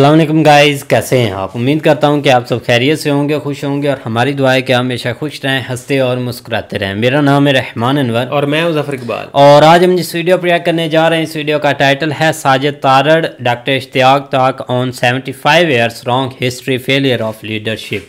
अस्सलाम वालेकुम गाइज़, कैसे हैं आप। उम्मीद करता हूं कि आप सब खैरियत से होंगे, खुश होंगे और हमारी दुआ है कि आप हमेशा खुश रहें, हंसते और मुस्कुराते रहें। मेरा नाम है रहमान अनवर और मैं हूं ज़फ़र इकबाल। और आज हम जिस वीडियो पर रिएक्ट करने जा रहे हैं, इस वीडियो का टाइटल है Sajid Tarar doctor Ishtiaq talk on 75 years wrong history failure of leadership.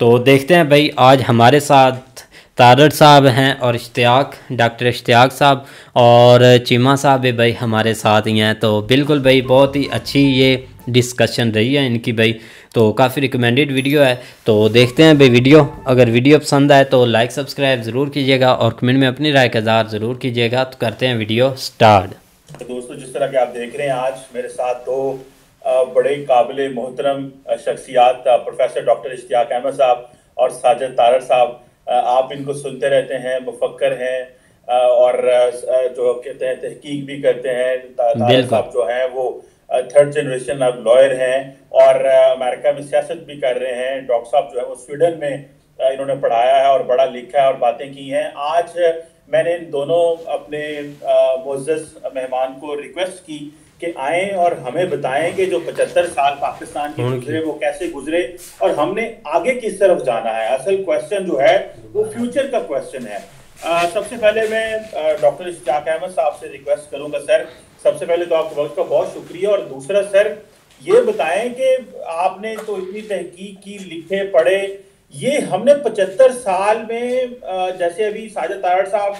तो देखते हैं भाई, आज हमारे साथ तारड़ साहब हैं और इश्तियाक डॉक्टर इश्तियाक साहब और चीमा साहब भी भाई हमारे साथ ही हैं। तो बिल्कुल भाई बहुत ही अच्छी ये डिस्कशन रही है इनकी भाई, तो काफ़ी रिकमेंडेड वीडियो है। तो देखते हैं भाई वीडियो। अगर वीडियो पसंद आए तो लाइक सब्सक्राइब ज़रूर कीजिएगा और कमेंट में अपनी राय का इज़हार ज़रूर कीजिएगा। तो करते हैं वीडियो स्टार्ट। तो दोस्तों, जिस तरह के आप देख रहे हैं, आज मेरे साथ दो बड़े काबिल मोहतरम शख्सियात, प्रोफेसर डॉक्टर इश्तियाक अहमद साहब और साजिद तारड़ साहब। आप इनको सुनते रहते हैं, मुफक्कर हैं और जो कहते हैं तहकीक भी करते हैं। तारड़ साहब जो हैं वो थर्ड जनरेशन अब लॉयर हैं और अमेरिका में सियासत भी कर रहे हैं। डॉक्टर साहब जो है वो स्वीडन में इन्होंने पढ़ाया है और बड़ा लिखा है और बातें की हैं। आज मैंने इन दोनों अपने मुअज़्ज़ज़ मेहमान को रिक्वेस्ट की कि आएँ और हमें बताएं कि जो 75 साल पाकिस्तान के गुजरे वो कैसे गुजरे और हमने आगे किस तरफ जाना है। असल क्वेश्चन जो है वो फ्यूचर का क्वेश्चन है। सबसे पहले मैं डॉक्टर इश्तियाक अहमद साहब से रिक्वेस्ट करूंगा, सर सबसे पहले तो आपके वक्त का बहुत शुक्रिया और दूसरा सर ये बताएं कि आपने तो इतनी तहकीक की, लिखे पढ़े, ये हमने 75 साल में जैसे अभी साजिद तारड़ साहब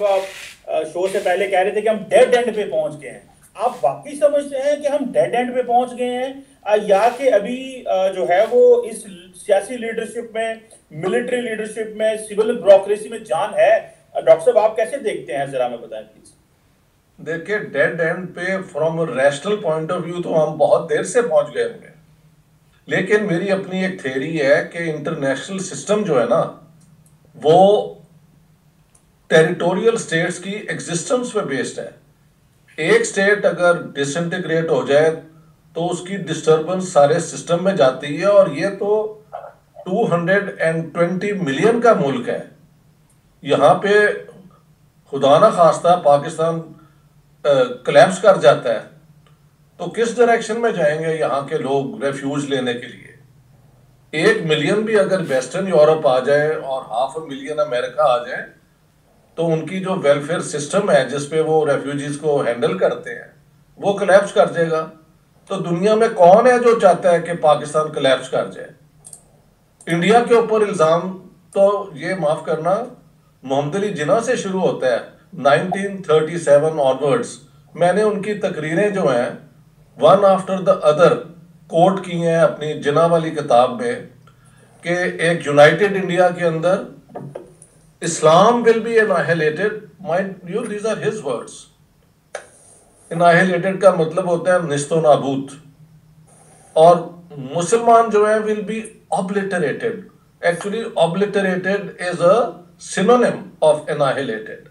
शो से पहले कह रहे थे कि हम डेड एंड पे पहुंच गए हैं, आप वाकई समझते हैं कि हम डेड एंड पे पहुंच गए हैं या कि अभी जो है वो इस सियासी लीडरशिप में, मिलिट्री लीडरशिप में, सिविल ब्यूरोक्रेसी में जान है? डॉक्टर साहब आप कैसे देखते हैं, जरा हमें बताएं प्लीज। देखिए, डेड एंड पे from rational point of view तो हम बहुत देर से पहुंच गए होंगे, लेकिन मेरी अपनी एक थ्योरी है कि इंटरनेशनल सिस्टम जो है ना वो टेरिटोरियल स्टेट्स की एग्जिस्टेंस पे बेस्ड है। एक स्टेट अगर डिसइंटीग्रेट हो जाए तो उसकी डिस्टर्बेंस सारे सिस्टम में जाती है और ये तो 220 मिलियन का मुल्क है। यहाँ पे खुदा ना खास्ता पाकिस्तान कोलैप्स कर जाता है तो किस डायरेक्शन में जाएंगे यहाँ के लोग रेफ्यूज लेने के लिए। 1 मिलियन भी अगर वेस्टर्न यूरोप आ जाए और 500 मिलियन अमेरिका आ जाए तो उनकी जो वेलफेयर सिस्टम है जिसपे वो रेफ्यूजीज को हैंडल करते हैं वो कोलैप्स कर जाएगा। तो दुनिया में कौन है जो चाहता है कि पाकिस्तान कोलैप्स कर जाए? इंडिया के ऊपर इल्ज़ाम तो ये माफ़ करना मोहम्मद अली जिन्ना से शुरू होता है 1937 ऑनवर्ड्स। मैंने उनकी तकरीरें जो हैं one after the other quote की हैं अपनी जिन्ना वाली किताब में कि एक यूनाइटेड इंडिया के अंदर Islam will be annihilated. Mind you, these are his words. Annihilated का मतलब होता है निस्तो नाबूद, और मुसलमान जो है will be obliterated. Actually obliterated is a synonym of annihilated.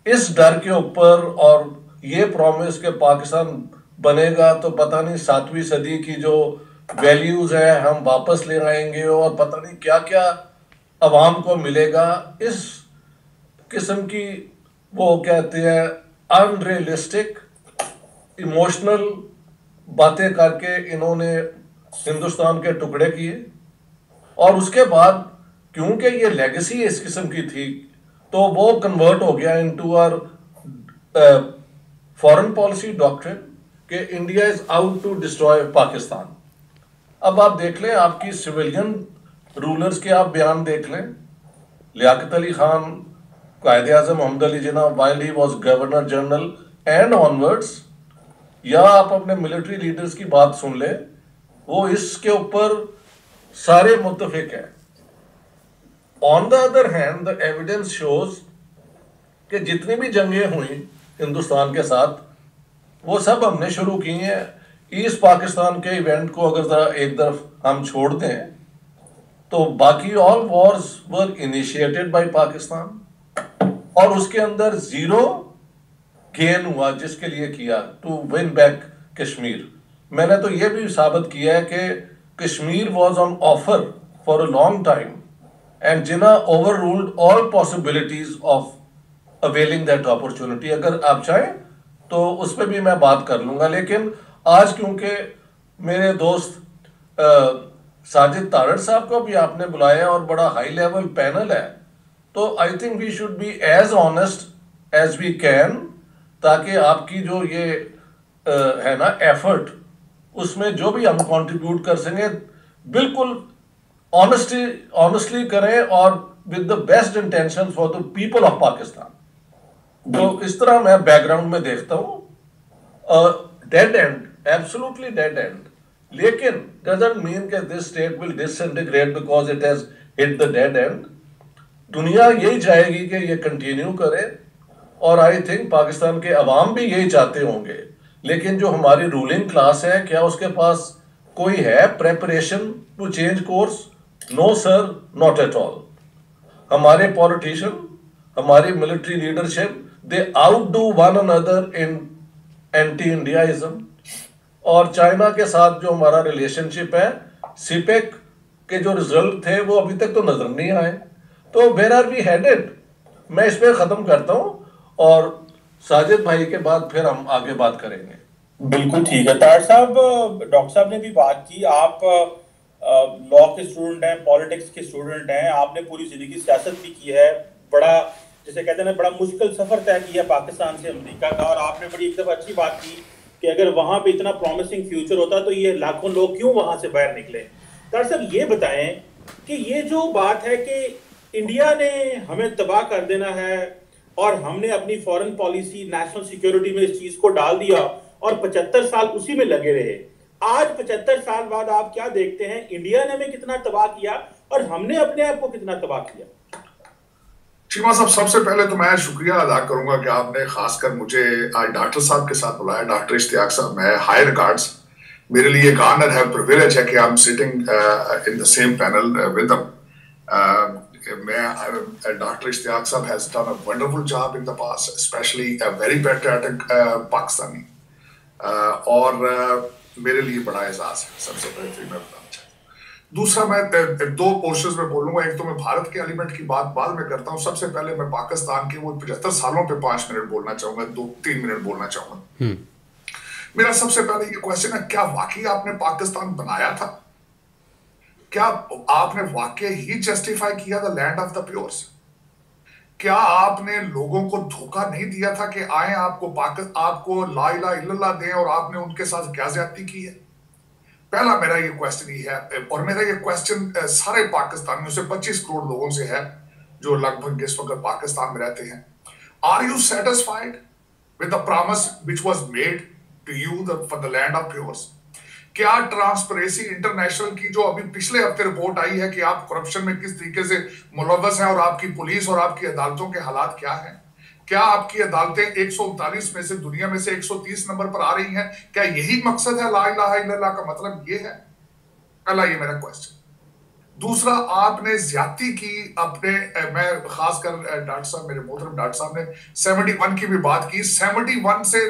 इस डर के ऊपर और ये प्रॉमिस के पाकिस्तान बनेगा तो पता नहीं 7वीं सदी की जो वैल्यूज है हम वापस ले आएंगे और पता नहीं क्या क्या अवाम को मिलेगा। इस किस्म की वो कहते हैं अनरियलिस्टिक इमोशनल बातें करके इन्होंने हिंदुस्तान के टुकड़े किए और उसके बाद क्योंकि ये लेगेसी इस किस्म की थी तो वो कन्वर्ट हो गया into our foreign policy doctrine कि India is out to destroy Pakistan. अब आप देख लें, आपकी सिविलियन रूलर्स के आप बयान देख लें। Liaquat Ali Khan, Quaid Azam Mohammad Ali Jinnah while he was governor general and onwards, या आप अपने मिलिट्री लीडर्स की बात सुन ले, वो इसके ऊपर सारे मुत्तफिक हैं। On the other hand the evidence shows कि जितनी भी जंगें हुई हिंदुस्तान के साथ वो सब हमने शुरू की हैं। ईस्ट पाकिस्तान के इवेंट को अगर जरा एक तरफ हम छोड़ दें तो बाकी all Wars were initiated by Pakistan और उसके अंदर जीरो गेन हुआ जिसके लिए किया टू विन बैक कश्मीर। मैंने तो यह भी साबित किया है कि Kashmir was on offer for a long time and Jinnah overruled all possibilities of availing that opportunity. अगर आप चाहें तो उस पर भी मैं बात कर लूंगा, लेकिन आज क्योंकि मेरे दोस्त साजिद तारड़ साहब को भी आपने बुलाया और बड़ा हाई लेवल पैनल है, तो I think we should be as honest as we can, ताकि आपकी जो ये है ना एफर्ट, उसमें जो भी हम कंट्रीब्यूट कर सकें बिल्कुल ऑनेस्टली करें और with the best intention for the people of Pakistan. तो इस तरह मैं बैकग्राउंड में देखता हूं dead and, absolutely dead and, लेकिन डजंट मीन कि this state will disintegrate because it has hit the dead and. दुनिया यही चाहेगी कि ये कंटिन्यू करे, और आई थिंक पाकिस्तान के अवाम भी यही चाहते होंगे, लेकिन जो हमारी रूलिंग क्लास है, क्या उसके पास कोई है preparation to change course? No sir, not at all. हमारे पॉलिटिशियन, हमारी military leadership, they outdo one another in anti Indiaism. और चाइना के साथ जो हमारा रिलेशनशिप है, सीपेक के जो रिजल्ट थे वो अभी तक तो नजर नहीं आए। तो वेयर आर वी हेडेड? मैं इस पे खत्म करता हूं और साजिद भाई के बाद फिर हम आगे बात करेंगे। बिल्कुल ठीक है तार साहब, डॉक्टर साहब ने भी बात की, आप लॉ के स्टूडेंट हैं, पॉलिटिक्स के स्टूडेंट हैं, आपने पूरी जिंदगी सियासत भी की है, बड़ा जैसे कहते हैं ना बड़ा मुश्किल सफर तय किया पाकिस्तान से अमेरिका का, और आपने बड़ी एक दफा अच्छी बात की कि अगर वहां पे इतना प्रॉमिसिंग फ्यूचर होता तो ये लाखों लोग क्यों वहां से बाहर निकले। तार साहब ये बताएं कि ये जो बात है कि इंडिया ने हमें तबाह कर देना है और हमने अपनी फॉरेन पॉलिसी, नेशनल सिक्योरिटी में इस चीज को डाल दिया और 75 साल उसी में लगे रहे, आज 75 साल बाद आप क्या देखते हैं, इंडिया ने हमें कितना तबाह किया और हमने अपने आप को कितना तबाह किया? चीमा साहब, सबसे पहले तो मैं शुक्रिया अदा करूंगा कि आपने खासकर मुझे आज डॉक्टर साहब के साथ बुलाया, डॉक्टर इश्तियाक साहब। मैं हाई रिगार्ड्स, मेरे लिए एक ऑनर है, प्रिविलेज है कि I am sitting in the same panel with them. Doctor Ishtiaq साहब has done a wonderful job in the past, specially a very patriotic Pakistani, और मेरे लिए बड़ा एजाज है। सबसे पहले मैं बताना चाहता हूँ। दूसरा, मैं दो पोर्शंस में बोलूंगा, एक तो मैं भारत के एलिमेंट की बात बाद में करता हूँ। सबसे पहले मैं पाकिस्तान के वो 75 सालों पे 5 मिनट बोलना चाहूंगा, 2-3 मिनट बोलना चाहूंगा। मेरा सबसे पहले ये क्वेश्चन है, क्या वाकई आपने पाकिस्तान बनाया था? क्या आपने वाकई ही जस्टिफाई किया द लैंड ऑफ द प्योर्स? क्या आपने लोगों को धोखा नहीं दिया था कि आए आपको ला इलाहा इल्लल्लाह दें, और आपने उनके साथ क्या ज्यादती की है? पहला मेरा ये क्वेश्चन ही है, और मेरा ये क्वेश्चन सारे पाकिस्तानियों से 25 करोड़ लोगों से है जो लगभग इस वक्त पाकिस्तान में रहते हैं। Are you satisfied with the promise which was made to you for the land of pures? क्या ट्रांसपेरेंसी इंटरनेशनल की जो अभी पिछले हफ्ते रिपोर्ट आई है कि आप करप्शन में किस तरीके से मुलव्वस हैं, और आपकी पुलिस और आपकी अदालतों के हालात क्या हैं? क्या आपकी अदालतें 139 में से दुनिया में से 130 नंबर पर आ रही हैं? क्या यही मकसद है ला इलाहा इल्लल्लाह का मतलब ये है? पहला ये मेरा क्वेश्चन। दूसरा, आपने ज्यादती की अपने, मैं खासकर डॉक्टर साहब, मेरे मोहतरम डॉक्टर साहब ने 71 की भी बात की। 71 से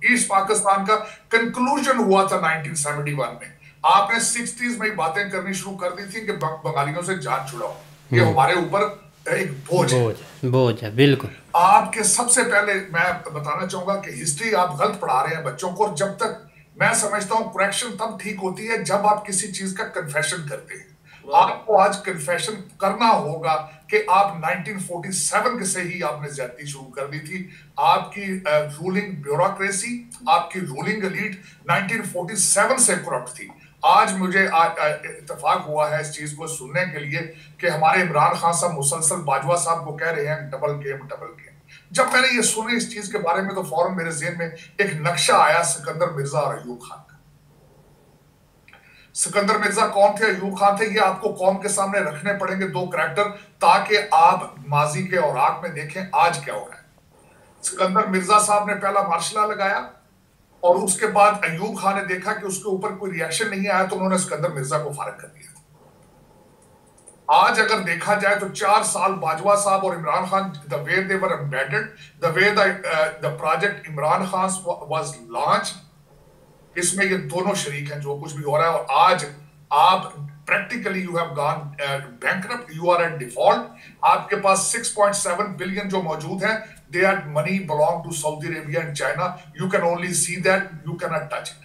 ईस्ट पाकिस्तान का कंक्लूजन हुआ था 1971 में। आपने 60s में बातें करनी शुरू कर दी थी कि बंगालियों से जान छुड़ाओ, ये हमारे ऊपर एक बोझ है। बिल्कुल। आपके सबसे पहले मैं बताना चाहूंगा कि हिस्ट्री आप गलत पढ़ा रहे हैं बच्चों को, और जब तक मैं समझता हूं करेक्शन तब ठीक होती है जब आप किसी चीज का कन्फेशन करते हैं। आपको आज कन्फेशन करना होगा कि आप 1947 से ही आपने ज्यादती शुरू कर दी थी। आपकी रूलिंग ब्यूरोक्रेसी, आपकी रूलिंग एलीट 1947 से करप्ट थी। आज मुझे इत्तेफाक हुआ है इस चीज को सुनने के लिए कि हमारे इमरान खान साहब मुसलसल बाजवा साहब को कह रहे हैं डबल गेम। जब मैंने ये सुने इस चीज के बारे में तो फौरन मेरे ज़हन में एक नक्शा आया सिकंदर मिर्जा और अयूब खान का। सिकंदर मिर्जा कौन थे, अयूब खान थे, ये आपको कौम के सामने रखने पड़ेंगे दो करैक्टर, ताकि आप माजी के औराक में देखें आज क्या हो रहा है। सिकंदर मिर्जा साहब ने पहला मार्शल लॉ लगाया, और उसके बाद अयूब खान ने देखा कि उसके ऊपर कोई रिएक्शन नहीं आया, तो उन्होंने सिकंदर मिर्जा को फारिग कर दिया। आज अगर देखा जाए तो 4 साल बाजवा साहब और Imran Khan, the way they were embedded, the way the project Imran Khan was launch, इसमें ये दोनों शरीक हैं जो कुछ भी हो रहा है। और आज आप practically you have gone bankrupt, you are at default. आपके पास 6.7 billion जो मौजूद है, that money belong to Saudi Arabia and China. You can only see that, you cannot touch it.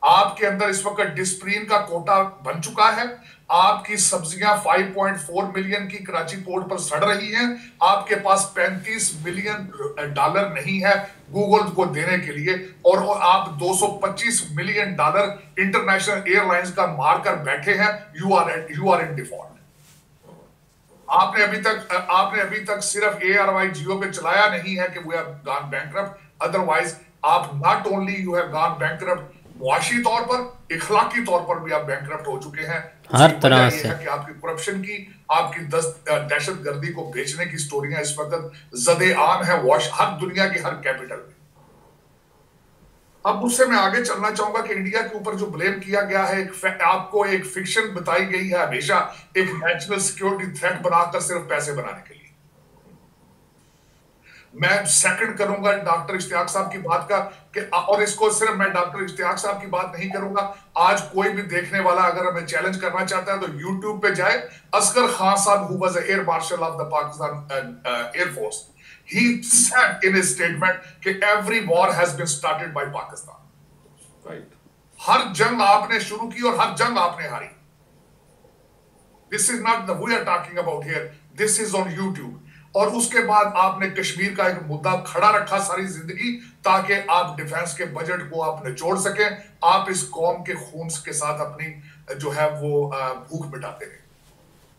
आपके अंदर इस वक्त डिस्प्रीन का कोटा बन चुका है, आपकी सब्जियां 5.4 मिलियन की कराची पोर्ट पर सड़ रही हैं, आपके पास 35 मिलियन डॉलर नहीं है गूगल को देने के लिए, और आप 225 मिलियन डॉलर इंटरनेशनल एयरलाइंस का मारकर बैठे हैं। You are in default. आपने अभी तक सिर्फ एआरवाई जियो पे चलाया नहीं है कि we have gone bankrupt, otherwise आप not only you have gone bankrupt, मुआशी तौर पर, इखलाकी तौर पर भी आप बैंकरप्ट हो चुके हैं। हर तरह से कि आपकी करप्शन की, आपकी दहशतगर्दी को बेचने की स्टोरियां इस वक्त ज़दे आम है हर दुनिया की हर कैपिटल में। अब उससे मैं आगे चलना चाहूंगा कि इंडिया के ऊपर जो ब्लेम किया गया है, आपको एक फिक्शन बताई गई है हमेशा, एक नेशनल सिक्योरिटी थ्रेट बनाकर सिर्फ पैसे बनाने के लिए। मैं सेकंड करूंगा डॉक्टर इश्तियाक साहब की बात का कि, और इसको सिर्फ मैं डॉक्टर इश्तियाक साहब की बात नहीं करूंगा, आज कोई भी देखने वाला अगर हमें चैलेंज करना चाहता है तो यूट्यूब पे जाए, असगर खान साहब who was air marshal of the Pakistan air force, he said in his statement कि every war has been started by Pakistan. Right. हर जंग आपने शुरू की और हर जंग आपने हारी। This is not the we are talking about here. This is on YouTube. और उसके बाद आपने कश्मीर का एक मुद्दा खड़ा रखा सारी जिंदगी, ताकि आप डिफेंस के बजट को आप निचोड़ सकें, आप इस कौम के खून के साथ अपनी जो है वो भूख मिटाते हैं।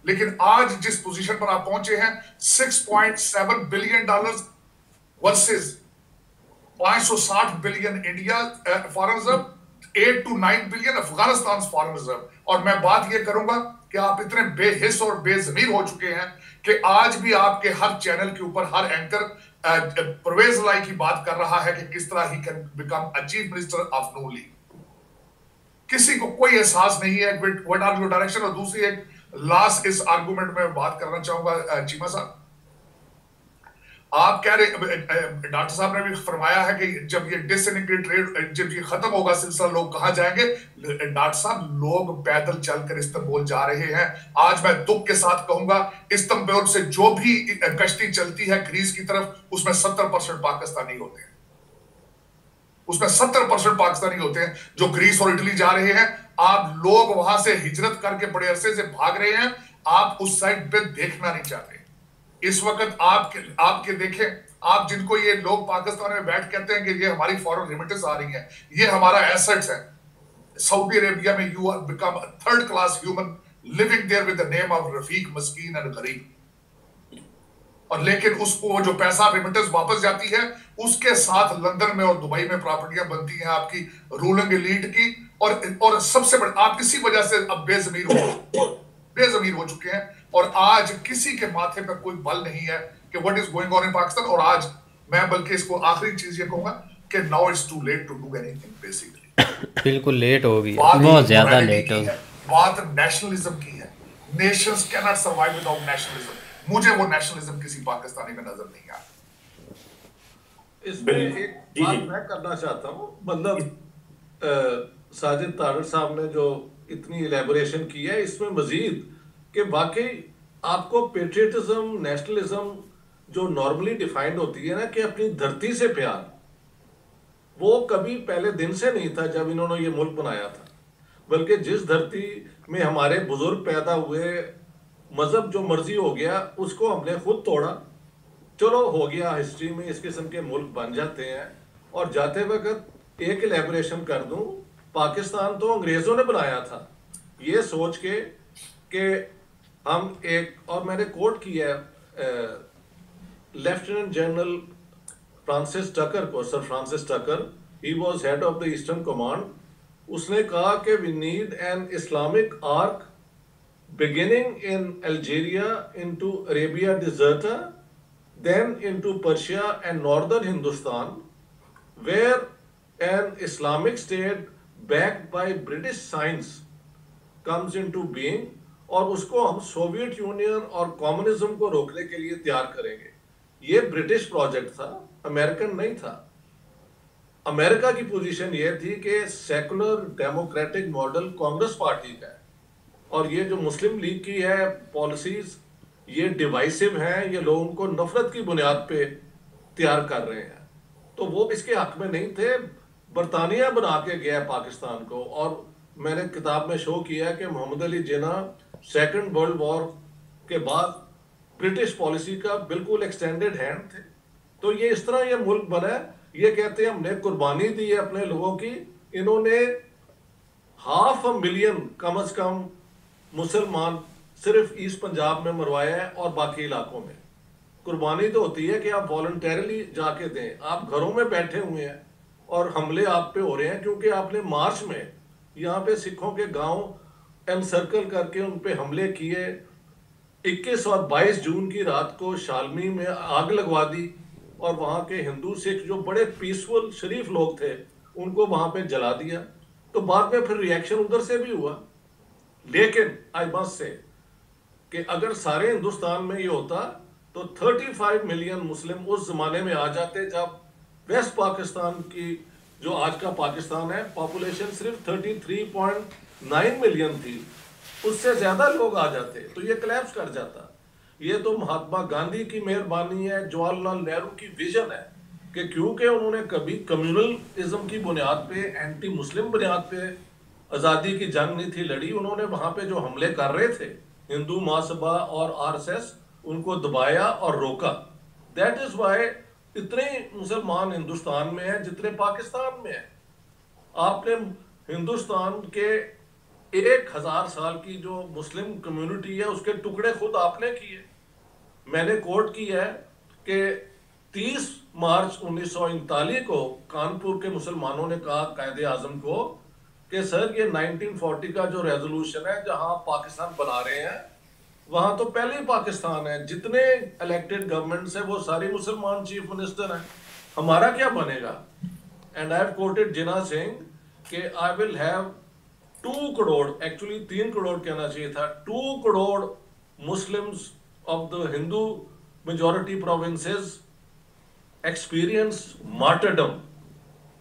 लेकिन आज जिस पोजीशन पर आप पहुंचे हैं, 6.7 billion dollar versus 560 billion India foreign reserve, 8 to 9 billion Afghanistan foreign reserve. और मैं बात ये करूंगा कि आप इतने बेहिस और बेजमीर हो चुके हैं कि आज भी आपके हर चैनल के ऊपर हर एंकर परवेज लाई की बात कर रहा है कि किस तरह he can become a chief minister of Noon league. किसी को कोई एहसास नहीं है व्हाट आर योर डायरेक्शन। और दूसरी एक लास्ट इस आर्गुमेंट में बात करना चाहूंगा चीमा साहब, आप कह रहे, डॉक्टर साहब ने भी फरमाया है कि जब ये डिसइंटीग्रेटेड जब ये खत्म होगा सिलसिला, लोग कहां जाएंगे। डॉक्टर साहब, लोग पैदल चलकर इस्तांबुल जा रहे हैं। आज मैं दुख के साथ कहूंगा, इस्तांबुल से जो भी कश्ती चलती है ग्रीस की तरफ, उसमें 70% पाकिस्तानी होते हैं, उसमें 70% पाकिस्तानी होते हैं जो ग्रीस और इटली जा रहे हैं। आप लोग वहां से हिजरत करके बड़े अरसे से भाग रहे हैं, आप उस साइड पे देखना नहीं चाहते। इस वक्त आपके देखें, आप जिनको ये लोग पाकिस्तान में बैठ कहते हैं कि ये हमारी फॉरेन रेमिटेंस आ रही है, ये हमारा एसेट्स है। सऊदी अरेबिया में you are become a third class human living there with the name of रफीक, मस्कीन एंड गरीब। और लेकिन उसको जो पैसा रेमिटेंस वापस जाती है, उसके साथ लंदन में और दुबई में प्रॉपर्टियां बनती हैं आपकी रूलिंग एलीट की। और सबसे बड़े, आप इसी वजह से अब बेजमीर हो चुके हैं। और आज किसी के माथे पर कोई बल नहीं है कि what is going on in Pakistan. और आज मैं बल्कि इसको आखिरी चीज ये कहूंगा कि now it's too late to do anything basically. बिल्कुल लेट हो गई, बहुत ज्यादा लेट हो गई। बात नेशनलिज्म की है। Nations can not survive without nationalism. मुझे वो नेशनलिज्म किसी पाकिस्तानी में नजर नहीं आया। इसमें एक बात मैं करना चाहता हूँ, मतलब साजिद तारड़ साहब ने जो इतनी इलेबोरेशन की है, इसमें मजीद कि वाकई आपको पेट्रियटिज्म, नेशनलिज्म जो नॉर्मली डिफाइंड होती है ना, कि अपनी धरती से प्यार, वो कभी पहले दिन से नहीं था जब इन्होंने ये मुल्क बनाया था। बल्कि जिस धरती में हमारे बुजुर्ग पैदा हुए, मजहब जो मर्जी हो गया उसको हमने खुद तोड़ा। चलो हो गया, हिस्ट्री में इस किस्म के मुल्क बन जाते हैं। और जाते वक्त एक इलेबोरेशन कर दूं, पाकिस्तान तो अंग्रेजों ने बनाया था, ये सोच के कि हम एक, और मैंने कोट किया है लेफ्टिनेंट जनरल फ्रांसिस टकर को, sir Francis Tucker, he was head of the eastern command. उसने कहा कि we need an Islamic arc beginning in Algeria into Arabia Deserta, then into Persia and northern Hindustan, where an Islamic state backed by British science comes into being, और उसको हम Soviet union और communism को रोकने के लिए तैयार करेंगे। ये ब्रिटिश प्रोजेक्ट था, अमेरिकन नहीं था। अमेरिका की पोजीशन ये थी कि secular democratic model Congress party का है और ये जो मुस्लिम लीग की है पॉलिसीज ये डिवाइसिव हैं, ये लोगों को नफरत की बुनियाद पे तैयार कर रहे हैं। तो वो इसके हक में नहीं थे। बरतानिया बना के गया पाकिस्तान को, और मैंने किताब में शो किया कि मोहम्मद अली जिन्ना सेकंड वर्ल्ड वॉर के बाद ब्रिटिश पॉलिसी का बिल्कुल एक्सटेंडेड हैंड थे। तो ये इस तरह ये मुल्क बना है। ये कहते हैं हमने कुर्बानी दी है अपने लोगों की। इन्होंने 500,000 कम अज कम मुसलमान सिर्फ ईस्ट पंजाब में मरवाया है, और बाकी इलाकों में। कुर्बानी तो होती है कि आप वॉलंटरली जाके दें। आप घरों में बैठे हुए हैं और हमले आप पे हो रहे हैं क्योंकि आपने मार्च में यहाँ पे सिखों के गांव एनसर्कल करके उन पे हमले किए। 21 और 22 जून की रात को शालमी में आग लगवा दी, और वहाँ के हिंदू सिख जो बड़े पीसफुल शरीफ लोग थे उनको वहाँ पे जला दिया। तो बाद में फिर रिएक्शन उधर से भी हुआ। लेकिन आई मस्ट से कि अगर सारे हिंदुस्तान में ये होता तो 35 मिलियन मुस्लिम उस जमाने में आ जाते जब वेस्ट पाकिस्तान की, जो आज का पाकिस्तान है, पॉपुलेशन सिर्फ 33.9 मिलियन थी। उससे ज्यादा लोग आ जाते तो ये कोलैप्स कर जाता। ये तो महात्मा गांधी की मेहरबानी है, जवाहरलाल नेहरू की विजन है कि क्योंकि उन्होंने कभी कम्युनलिज्म की बुनियाद पे, एंटी मुस्लिम बुनियाद पे आज़ादी की जंग नहीं थी लड़ी। उन्होंने वहां पे जो हमले कर रहे थे हिंदू महासभा और आरएसएस, उनको दबाया और रोका। दैट इज वाई इतने मुसलमान हिंदुस्तान में हैं जितने पाकिस्तान में हैं। आपने हिंदुस्तान के 1000 साल की जो मुस्लिम कम्युनिटी है उसके टुकड़े खुद आपने किए। मैंने कोट किया है कि 30 मार्च 1939 को कानपुर के मुसलमानों ने कहा कायदे आजम को कि सर ये 1940 का जो रेजोल्यूशन है जहां पाकिस्तान बना रहे हैं वहां तो पहले ही पाकिस्तान है, जितने इलेक्टेड गवर्नमेंट्स है वो सारी मुसलमान चीफ मिनिस्टर हैं, हमारा क्या बनेगा। एंड आई हैव कोटेड जिन्ना सिंह कि I will have 2 crore, actually 3 crore कहना चाहिए था, 2 crore Muslims of the Hindu majority provinces experience martyrdom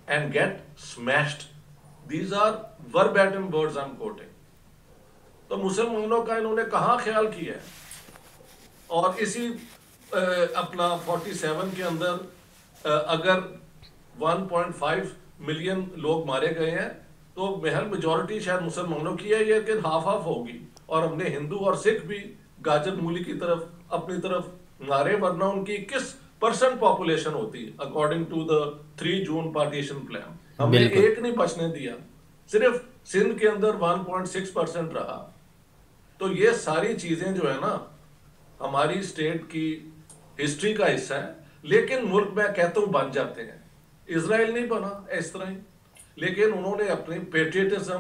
and get smashed. These are verbatim words I'm quoting. तो मुसलमानों का इन्होंने कहाँ ख्याल किया है। और इसी अपना 47 के अंदर अगर 1.5 मिलियन लोग मारे गए हैं तो महल मेजॉरिटी शायद मुसलमानों की है, लेकिन हाफ हाफ होगी। और हमने हिंदू और सिख भी गाजर मूली की तरफ अपनी तरफ मारे, वरना उनकी 21% पॉपुलेशन होती according to the 3 June partition plan. हमने एक नहीं बचने दिया, सिर्फ सिंध के अंदर 1.6% रहा। तो ये सारी चीजें जो है ना हमारी स्टेट की हिस्ट्री का हिस्सा है। लेकिन मुल्क मैं कहता हूं बन जाते हैं। इजराइल नहीं बना इस तरह ही, लेकिन उन्होंने अपनी पेट्रियटिज्म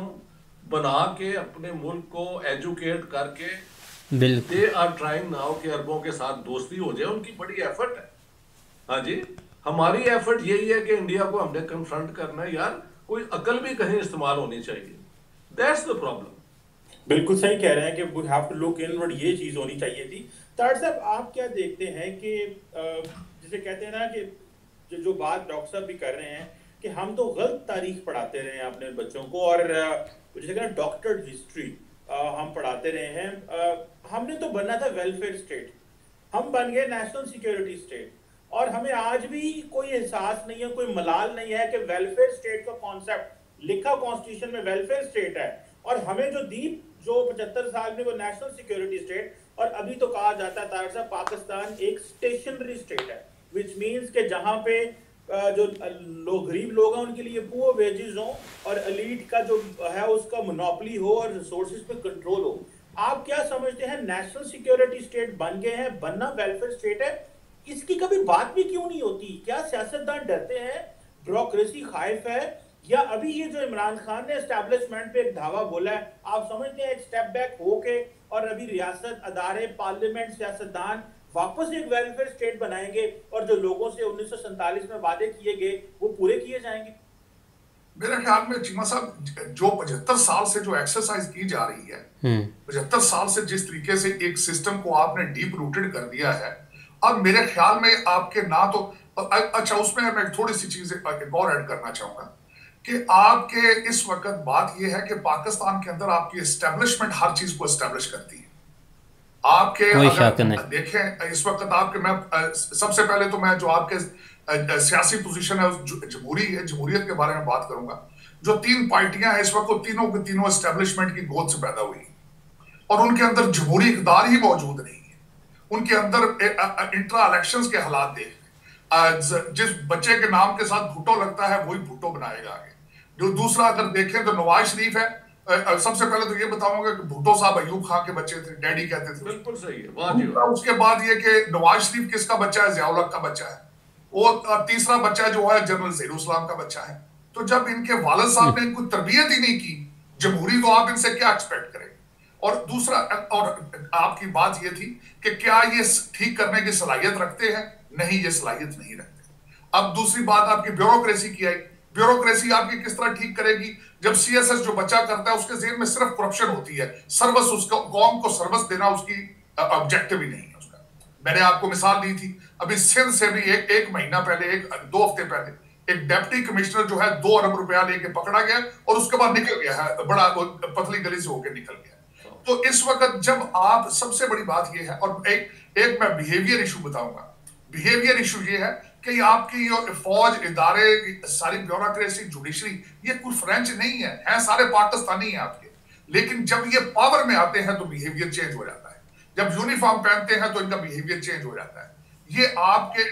बना के अपने मुल्क को एजुकेट करके दे आर ट्राइंग नाउ कि अरबों के साथ दोस्ती हो जाए। उनकी बड़ी एफर्ट है। हाँ जी, हमारी एफर्ट यही है कि इंडिया को हमने कन्फ्रंट करना है। यार कोई अकल भी कहीं इस्तेमाल होनी चाहिए। That's the problem. बिल्कुल सही कह रहे हैं कि we have to look inward, ये चीज होनी चाहिए थी। तार साहब आप क्या देखते हैं कि जिसे कहते हैं ना कि जो बात डॉक्टर साहब भी कर रहे हैं कि हम तो गलत तारीख पढ़ाते रहे हैं अपने बच्चों को, और जैसे कहना डॉक्टर्ड हिस्ट्री हम पढ़ाते रहे हैं। हमने तो बनना था वेलफेयर स्टेट, हम बन गए नेशनल सिक्योरिटी स्टेट। और हमें आज भी कोई एहसास नहीं है, कोई मलाल नहीं है कि वेलफेयर स्टेट का कॉन्सेप्ट लिखा कॉन्स्टिट्यूशन में वेलफेयर स्टेट है, और हमें जो दी जो 75 साल में वो नेशनल सिक्योरिटी स्टेट। और अभी तो कहा जाता है तार साहब पाकिस्तान एक स्टेशनरी स्टेट है, विच मीन्स के जहां पे जो लोग गरीब लोग हैं उनके लिए पुअर वेजेस हो और एलीट का जो है उसका मोनोपोली हो और रिसोर्सेज पे कंट्रोल हो। आप क्या समझते हैं, नेशनल सिक्योरिटी स्टेट बन गए हैं, बनना वेलफेयर स्टेट है, इसकी कभी बात भी क्यों नहीं होती? क्या सियासतदान डरते हैं, ब्यूरोक्रेसी खाइफ है, या अभी ये जो इमरान खान ने एस्टैब्लिशमेंट पे एक धावा बोला है, आप समझते हैं एक स्टेप बैक होके और अभी रियासत, अदारे, पार्लियामेंट, सियासतदान वापस एक वेलफेयर स्टेट बनाएंगे और जो लोगों से 1947 में वादे किए गए वो पूरे किए जाएंगे? मेरे ख्याल में चीमा साहब जो 75 साल से जो एक्सरसाइज की जा रही है, 75 साल से जिस तरीके से एक सिस्टम को आपने डीप रूटेड कर दिया है, अब मेरे ख्याल में आपके ना तो अच्छा, उसमें मैं थोड़ी सी चीजें एक और ऐड करना चाहूंगा कि आपके इस वक्त बात यह है कि पाकिस्तान के अंदर आपकी एस्टेब्लिशमेंट हर चीज को एस्टेब्लिश करती है। आपके कोई शक अगर नहीं। देखें इस वक्त आपके, मैं सबसे पहले तो मैं जो आपके सियासी पोजीशन है जमहूरियत के बारे में बात करूंगा। जो तीन पार्टियां हैं इस वक्त, तीनों के तीनों एस्टेब्लिशमेंट की गोद से पैदा हुई और उनके अंदर जमहूरी इक़्तिदार ही मौजूद नहीं है। उनके अंदर इंट्रा इलेक्शंस के हालात देख, जिस बच्चे के नाम के साथ भुट्टो लगता है वही भुट्टो बनाएगा आगे। जो दूसरा अगर देखें तो नवाज शरीफ है। सबसे पहले तो ये बताऊंगा कि भुट्टो साहब अयूब खान के बच्चे थे, डैडी कहते थे। बिल्कुल सही है। उसके बाद ये कि नवाज शरीफ किसका बच्चा है? ज़िया-उल-हक का बच्चा है। वो तीसरा बच्चा जो है जनरल ज़हीरुल-इस्लाम का बच्चा है। तो जब इनके वालिद साहब ने इनको तरबियत ही नहीं की जमहूरी, तो आप इनसे क्या एक्सपेक्ट करें? और दूसरा, और आपकी बात ये थी कि क्या ये ठीक करने की सलाहियत रखते हैं? नहीं, ये सलाहियत नहीं रखते। अब दूसरी बात आपकी ब्यूरोक्रेसी की आई। ब्यूरोक्रेसी आपकी किस तरह ठीक करेगी जब सीएसएस जो बच्चा करता है उसके जेहन में सिर्फ करप्शन होती है, सर्विस, उसको कौम को सर्विस देना उसकी ऑब्जेक्टिव ही नहीं है उसका। मैंने आपको मिसाल दी थी अभी सिंध से भी एक महीना पहले, 2 हफ्ते पहले एक डेप्टी कमिश्नर जो है 2 अरब रुपया लेके पकड़ा गया और उसके बाद निकल गया है, बड़ा पतली गली से होकर निकल गया। तो इस वक्त जब आप, सबसे बड़ी बात यह है, और एक मैं बिहेवियर इशू बताऊंगा। बिहेवियर इशू ये है कि आपकी फौज, इदारे, सारी ब्यूरोक्रेसी, जुडिशरी, ये कोई फ्रेंच नहीं है सारे पाकिस्तानी हैं आपके। लेकिन जब ये पावर में आते हैं तो बिहेवियर चेंज हो जाता है। जब यूनिफॉर्म पहनते हैं तो इनका बिहेवियर चेंज हो जाता है। ये आपके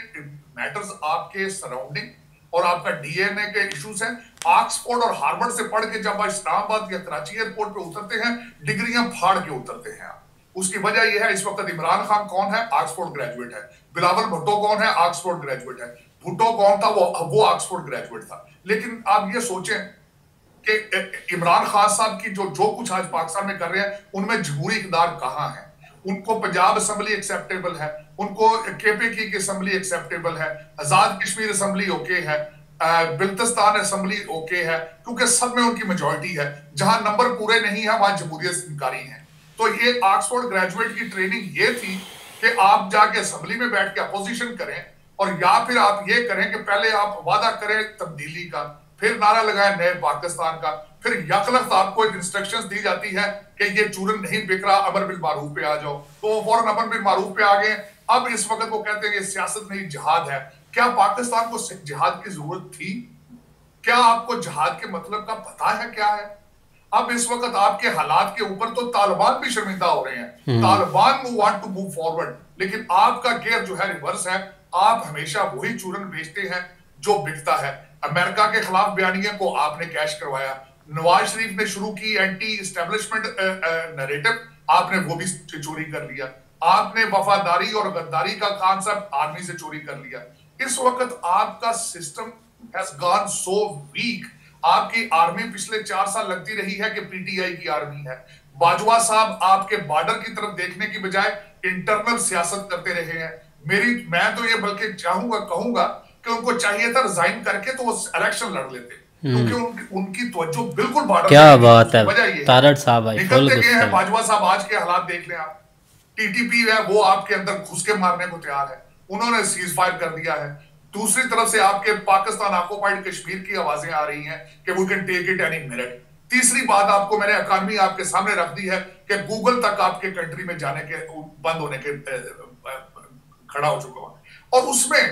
मैटर्स, आपके सराउंडिंग और आपका डीएनए के इश्यूज हैं। ऑक्सफोर्ड और हार्वर्ड से पढ़ के जब इस्लामाबाद या कराची एयरपोर्ट पे उतरते हैं, डिग्रियां फाड़ के उतरते हैं आप। उसकी वजह यह है, इस वक्त इमरान खान कौन है? ऑक्सफोर्ड ग्रेजुएट है। बिलावल भुट्टो कौन है? ऑक्सफोर्ड ग्रेजुएट है। भुट्टो कौन था? वो ऑक्सफोर्ड ग्रेजुएट था। लेकिन आप ये सोचें कि इमरान खान साहब की जो कुछ आज पाकिस्तान में कर रहे हैं, उनमें जमहूरी इक़्तिदार कहां है? उनको पंजाब असेंबली एक्सेप्टेबल है, उनको केपीके की असेंबली एक्सेप्टेबल है, आजाद कश्मीर असेंबली ओके है, बिल्तिस्तान असेंबली ओके है, क्योंकि सब में उनकी मेजॉरिटी है। जहां नंबर पूरे नहीं है वहां जमहूरियत से इनकारी है। तो ये ऑक्सफोर्ड ग्रेजुएट की ट्रेनिंग ये थी कि आप जाके असेंबली में बैठ के अपोजिशन करें, और या फिर आप ये करें कि पहले आप वादा करें तब्दीली का, फिर नारा लगाएं नए पाकिस्तान का, फिर यकलख्त आपको एक इंस्ट्रक्शंस दी जाती है कि ये चूरन नहीं बिक रहा, अमर बिल मारूफ पे आ जाओ, तो वो फौरन अमर बिल मारूफ पे आ गए। अब इस वक्त वो कहते हैं कि सियासत नहीं जिहाद है। क्या पाकिस्तान को जिहाद की जरूरत थी? क्या आपको जिहाद के मतलब का पता है क्या है? अब इस वक्त आपके हालात के ऊपर तो तालिबान भी शर्मिंदा हो रहे हैं। Taliban want to move forward, लेकिन आपका गेयर जो है रिवर्स है। आप हमेशा वही चूरन बेचते हैं जो बिकता है। अमेरिका के खिलाफ बयानिया को आपने कैश करवाया। नवाज शरीफ ने शुरू की एंटी एस्टेब्लिशमेंट नैरेटिव, आपने वो भी चोरी कर लिया। आपने वफादारी और गद्दारी का कॉन्सेप्ट आर्मी से चोरी कर लिया। इस वक्त आपका system has gone so weak. आपकी आर्मी पिछले 4 साल लगती रही है कि पीटीआई की आर्मी है। बाजवा साहब आपके बॉर्डर की तरफ देखने की बजाय इंटरनल सियासत करते रहे हैं। मैं तो ये बल्कि कहूंगा कि उनको चाहिए था रिजाइन करके तो वो इलेक्शन लड़ लेते, क्योंकि उनकी तवज्जो बिल्कुल बॉर्डर। क्या बात है तारड़ साहब, निकलते गए हैं। बाजवा साहब आज के हालात देख लें आप। टीटीपी है वो आपके अंदर घुस के मारने को तैयार है। उन्होंने सीज फायर कर दिया है। दूसरी तरफ से आपके पाकिस्तान ऑक्युपाइड कश्मीर की आवाजें आ रही हैं कि we can take it any minute. तीसरी बात आपको मैंने इकॉनमी आपके सामने रख दी है कि गूगल तक आपके कंट्री में जाने के बंद होने के खड़ा हो चुका है। और उसमें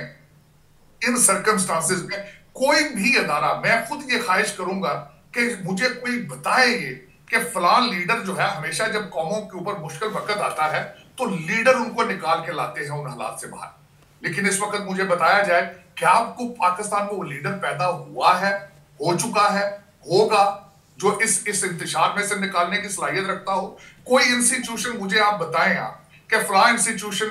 इन सर्कमस्टांसेस में कोई भी अदारा, मैं खुद ये ख्वाहिश करूंगा कि मुझे कोई बताए ये कि फलान लीडर जो है, हमेशा जब कौमों के ऊपर मुश्किल वक्त आता है तो लीडर उनको निकाल के लाते हैं उन हालात से बाहर। लेकिन इस वक्त मुझे बताया जाए क्या आपको पाकिस्तान में वो लीडर पैदा हुआ है, हो चुका है, होगा, जो इस इंतशार में से निकालने की सलाहियत रखता हो? कोई इंस्टीट्यूशन मुझे आप बताएं आप कि फलां institution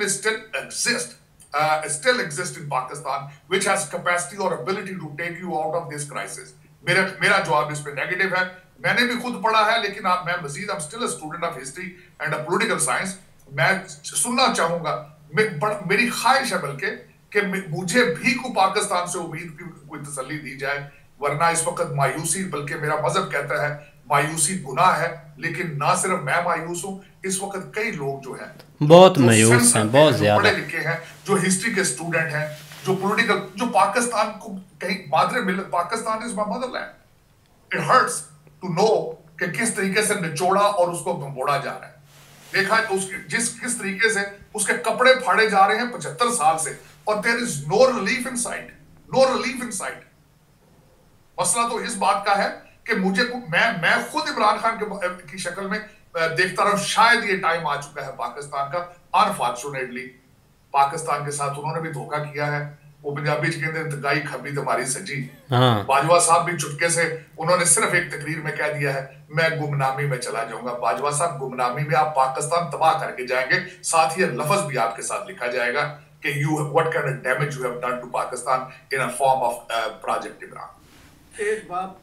still exist in Pakistan which has capacity or ability to take you out of this crisis. मेरा जवाब इस पे नेगेटिव है। मैंने भी खुद पढ़ा है, लेकिन मैं मजीद I'm still a student of history and a political science। मैं सुनना चाहूंगा, मेरी ख्वाहिश है बल्कि कि मुझे भी को पाकिस्तान से उम्मीद की कोई तसल्ली दी जाए, वरना इस वक्त मायूसी, बल्कि मेरा मजहब कहता है मायूसी गुनाह है। लेकिन ना सिर्फ मैं मायूस हूं, इस वक्त कई लोग जो हैं बहुत मायूस हैं, बहुत ज्यादा पढ़े लिखे हैं, जो हिस्ट्री के स्टूडेंट हैं, जो पॉलिटिकल, जो पाकिस्तान को कहीं मादरे मिल, Pakistan is my motherland. It hurts to know कि किस तरीके से निचोड़ा और उसको भंबोड़ा जा रहा है। देखा उसके किस तरीके से उसके कपड़े फाड़े जा रहे हैं 75 साल से, और there is no relief in sight, no relief in sight. मसला तो इस बात का है कि मुझे मैं खुद इमरान खान की शक्ल में देखता रहा हूं, शायद ये टाइम आ चुका है पाकिस्तान का। अनफॉर्चुनेटली पाकिस्तान के साथ उन्होंने भी धोखा किया है। वो पंजाबी च कहते हैं गाई खबी तुम्हारी सजी। बाजवा साहब भी चुटके से उन्होंने सिर्फ एक तकरीर में कह दिया है मैं गुमनामी में चला जाऊंगा। बाजवा साहब, गुमनामी में आप पाकिस्तान तबाह करके जाएंगे। साथ ही लफ्ज भी आपके साथ लिखा जाएगा कि you what kind of damage you have done to Pakistan in a form of project Imran. एक बात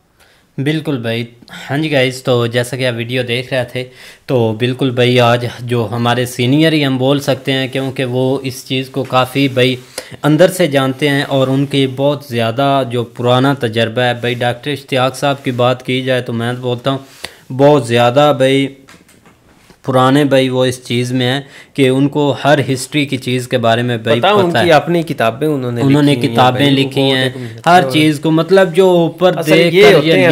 बिल्कुल भाई। हाँ जी गाइस, तो जैसा कि आप वीडियो देख रहे थे, तो बिल्कुल भाई आज जो हमारे सीनियर ही हम बोल सकते हैं, क्योंकि वो इस चीज़ को काफ़ी भाई अंदर से जानते हैं और उनकी बहुत ज़्यादा जो पुराना तजर्बा है। भाई डॉक्टर इश्तियाक साहब की बात की जाए तो मैं तो बोलता हूँ बहुत ज़्यादा भाई पुराने भाई वो इस चीज़ में है कि उनको हर हिस्ट्री की चीज़ के बारे में भाई पता है। अपनी किताबें उन्होंने किताबें लिखी हैं हर चीज़ को, मतलब जो ऊपर देख ये कर होते हैं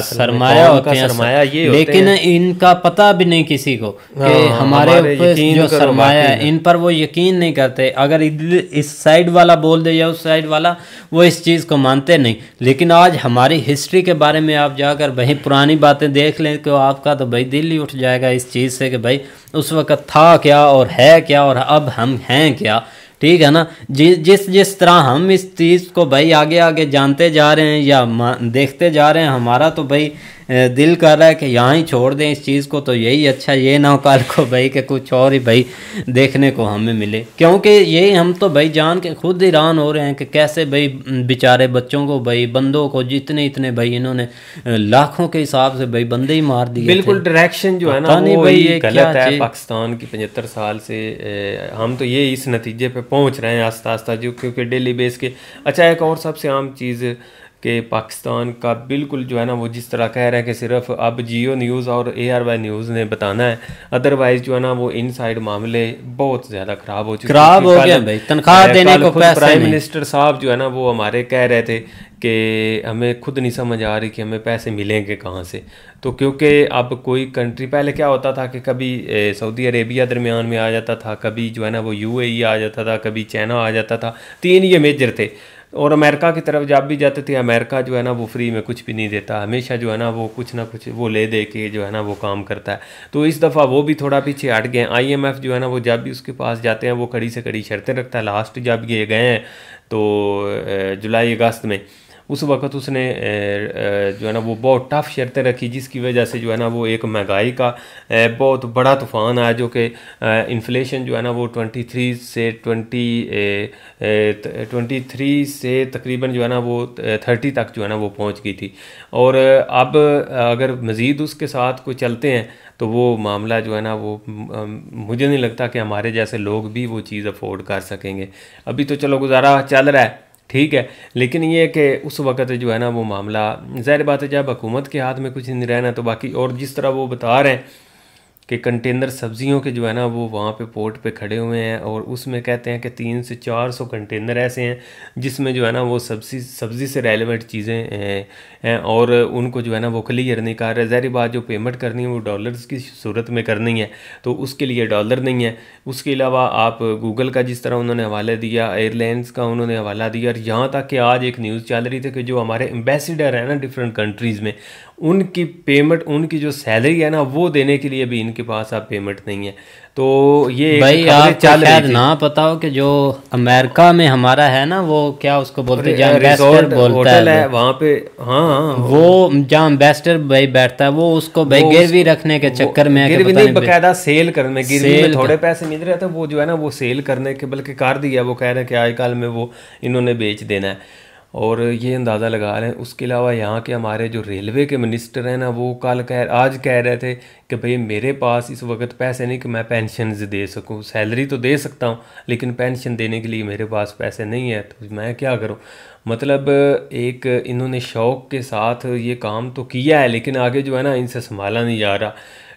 सरमाया होते हैं सरमाया, ये लेकिन इनका पता भी नहीं किसी को कि हमारे ऊपर जो सरमाया है इन पर वो यकीन नहीं करते। अगर इस साइड वाला बोल दे या उस साइड वाला, वो इस चीज़ को मानते नहीं। लेकिन आज हमारी हिस्ट्री के बारे में आप जाकर वही पुरानी बातें देख लें तो आपका तो भाई दिल ही उठ जाएगा इस चीज़ से कि भाई उस वक़्त था क्या और है क्या और अब हम हैं क्या। ठीक है ना। जिस तरह हम इस चीज़ को भाई आगे आगे जानते जा रहे हैं या देखते जा रहे हैं, हमारा तो भाई दिल कर रहा है कि यहाँ ही छोड़ दें इस चीज़ को, तो यही अच्छा। ये ना हो कल को भाई कि कुछ और ही भाई देखने को हमें मिले, क्योंकि यही हम तो भाई जान के खुद हैरान हो रहे हैं कि कैसे भाई बेचारे बच्चों को भाई बंदों को जितने इतने भाई इन्होंने लाखों के हिसाब से भाई बंदे ही मार दिए। बिल्कुल डायरेक्शन जो है ना वो ये गलत है पाकिस्तान की 75 साल से। हम तो ये इस नतीजे पे पहुंच रहे हैं आस्ता आस्ता, जो क्योंकि डेली बेस के। अच्छा, एक और सबसे आम चीज़ कि पाकिस्तान का बिल्कुल जो है ना वो जिस तरह कह रहे हैं कि सिर्फ अब जियो न्यूज़ और ARY न्यूज़ ने बताना है, अदरवाइज जो है ना वो इनसाइड मामले बहुत ज़्यादा ख़राब हो चुके खराब हो गए भाई। तनख्वाह देने को पैसे प्राइम मिनिस्टर साहब जो है ना वो हमारे कह रहे थे कि हमें खुद नहीं समझ आ रही कि हमें पैसे मिलेंगे कहाँ से। तो क्योंकि अब कोई कंट्री, पहले क्या होता था कि कभी सऊदी अरेबिया दरमियान में आ जाता था, कभी जो है ना वो UAE आ जाता था, कभी चाइना आ जाता था। 3 ये मेजर थे। और अमेरिका की तरफ जब भी जाते थे, अमेरिका जो है ना वो फ्री में कुछ भी नहीं देता, हमेशा जो है ना कुछ वो ले दे के जो है ना वो काम करता है। तो इस दफ़ा वो भी थोड़ा पीछे हट गए। IMF जो है ना वो जब भी उसके पास जाते हैं वो कड़ी से कड़ी शर्तें रखता है। लास्ट जब ये गए हैं तो जुलाई अगस्त में, उस वक़्त उसने जो है ना वो बहुत टफ़ शर्तें रखी, जिसकी वजह से जो है ना वो एक महंगाई का बहुत बड़ा तूफ़ान आया, जो कि इन्फ्लेशन जो है ना वो 23 से तकरीबन जो है ना वो 30 तक जो है ना वो पहुंच गई थी। और अब अगर मज़ीद उसके साथ कोई चलते हैं तो वो मामला जो है ना वो मुझे नहीं लगता कि हमारे जैसे लोग भी वो चीज़ अफोर्ड कर सकेंगे। अभी तो चलो गुजारा चल रहा है, ठीक है, लेकिन ये कि उस वक़्त जो है ना वो मामला, ज़ाहिर बात है जब हुकूमत के हाथ में कुछ नहीं रहना तो बाकी। और जिस तरह वो बता रहे हैं कि कंटेनर सब्जियों के जो है ना वो वहाँ पे पोर्ट पे खड़े हुए हैं, और उसमें कहते हैं कि 300 से 400 कंटेनर ऐसे हैं जिसमें जो है ना वो सब्ज़ी से रेलेवेंट चीज़ें हैं, और उनको जो है ना वो क्लियर नहीं कर रहे। ज़ाहिर बात जो पेमेंट करनी है वो डॉलर्स की सूरत में करनी है, तो उसके लिए डॉलर नहीं है। उसके अलावा आप गूगल का जिस तरह उन्होंने हवाला दिया, एयरलाइंस का उन्होंने हवाला दिया, और यहाँ तक कि आज एक न्यूज़ चल रही थी कि जो हमारे एम्बेसडर हैं ना डिफरेंट कंट्रीज़ में, उनकी पेमेंट, उनकी जो सैलरी है ना वो देने के लिए भी इनके पास अब पेमेंट नहीं है। तो ये भाई आप शायद ना पता हो कि जो अमेरिका में हमारा है ना वो क्या उसको बोलते हैं, एम्बेसडर बोलता है वहाँ पे। हाँ, वो जहाँ एम्बेसडर भाई बैठता है वो उसको भाई गिरवी रखने के चक्कर में, गिरवी नहीं बकायदा सेल करने, गिरवी में थोड़े पैसे मिल रहे थे, वो जो है ना वो सेल करने के बल्कि कर दिया। वो कह रहे हैं कि आजकल में वो इन्होंने बेच देना है, और ये अंदाज़ा लगा रहे हैं। उसके अलावा यहाँ के हमारे जो रेलवे के मिनिस्टर हैं ना वो आज कह रहे थे कि भाई मेरे पास इस वक्त पैसे नहीं कि मैं पेंशन दे सकूँ, सैलरी तो दे सकता हूँ लेकिन पेंशन देने के लिए मेरे पास पैसे नहीं है, तो मैं क्या करूँ। मतलब एक इन्होंने शौक़ के साथ ये काम तो किया है, लेकिन आगे जो है ना इनसे संभाला नहीं जा रहा।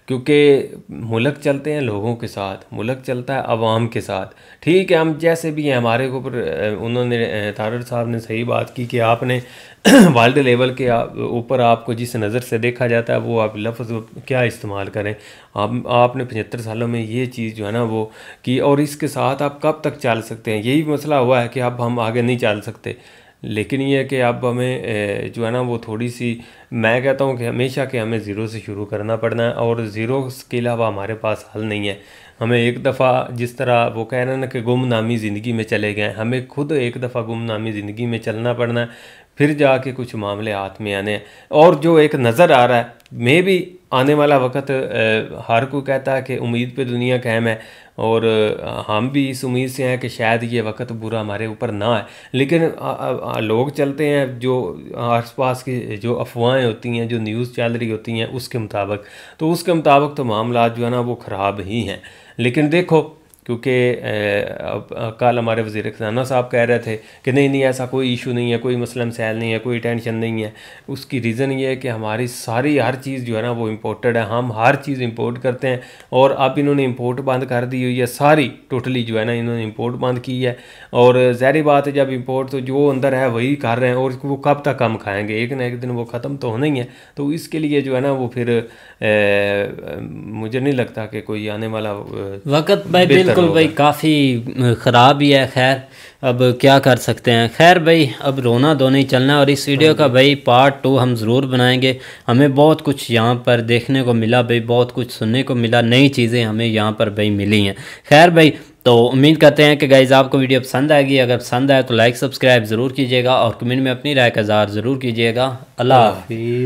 क्योंकि मुल्क चलते हैं लोगों के साथ, मुल्क चलता है आवाम के साथ। ठीक है, हम जैसे भी हैं, हमारे ऊपर उन्होंने तारड़ साहब ने सही बात की कि आपने वर्ल्ड लेवल के ऊपर आपको जिस नज़र से देखा जाता है वो आप लफ्ज़ क्या इस्तेमाल करें। आपने 75 सालों में ये चीज़ जो है ना वो की, और इसके साथ आप कब तक चल सकते हैं? यही मसला हुआ है कि अब हम आगे नहीं चल सकते। लेकिन ये है कि अब हमें जो है ना वो थोड़ी सी, मैं कहता हूँ कि हमेशा कि हमें ज़ीरो से शुरू करना पड़ना है, और ज़ीरो के अलावा हमारे पास हल नहीं है। हमें एक दफ़ा, जिस तरह वो कह रहे हैं ना कि गुमनामी ज़िंदगी में चले गए, हमें खुद एक दफ़ा गुमनामी ज़िंदगी में चलना पड़ना है, फिर जाके कुछ मामले हाथ में आने हैं। और जो एक नज़र आ रहा है, मे भी आने वाला वक्त, हर कोई कहता है कि उम्मीद पे दुनिया कायम है, और हम भी इस उम्मीद से हैं कि शायद ये वक्त बुरा हमारे ऊपर ना आए। लेकिन लोग चलते हैं जो आस पास की जो अफवाहें होती हैं, जो न्यूज़ चल रही होती हैं उसके मुताबिक, तो उसके मुताबिक तो मामला जो है ना वो ख़राब ही हैं। लेकिन देखो, क्योंकि कल हमारे वज़ीर ख़ज़ाना साहब कह रहे थे कि नहीं ऐसा कोई इशू नहीं है, कोई मसला मसाइल नहीं है, कोई टेंशन नहीं है। उसकी रीज़न ये है कि हमारी सारी हर चीज़ जो है ना वो इम्पोर्टेड है, हम हर चीज़ इंपोर्ट करते हैं। और अब इन्होंने इंपोर्ट बंद कर दी हुई है, सारी टोटली जो है ना इन्होंने इंपोर्ट बंद की है। और ज़ाहिर बात है, जब इंपोर्ट तो जो अंदर है वही कर रहे हैं, और वो कब तक हम खाएँगे? एक ना एक दिन वो ख़त्म तो होना ही है। तो इसके लिए जो है ना वो फिर मुझे नहीं लगता कि कोई आने वाला वक्त भाई बिल्कुल भाई काफ़ी ख़राब ही है। खैर अब क्या कर सकते हैं। खैर भाई अब रोना धोना ही चलना है, और इस वीडियो का भाई पार्ट 2 हम ज़रूर बनाएंगे। हमें बहुत कुछ यहाँ पर देखने को मिला भाई, बहुत कुछ सुनने को मिला, नई चीज़ें हमें यहाँ पर भाई मिली हैं। खैर भाई, तो उम्मीद करते हैं कि गाइज़ आपको वीडियो पसंद आएगी। अगर पसंद आए तो लाइक सब्सक्राइब ज़रूर कीजिएगा, और कमेंट में अपनी राय का इज़हार ज़रूर कीजिएगा। अल्लाह हाफिज़।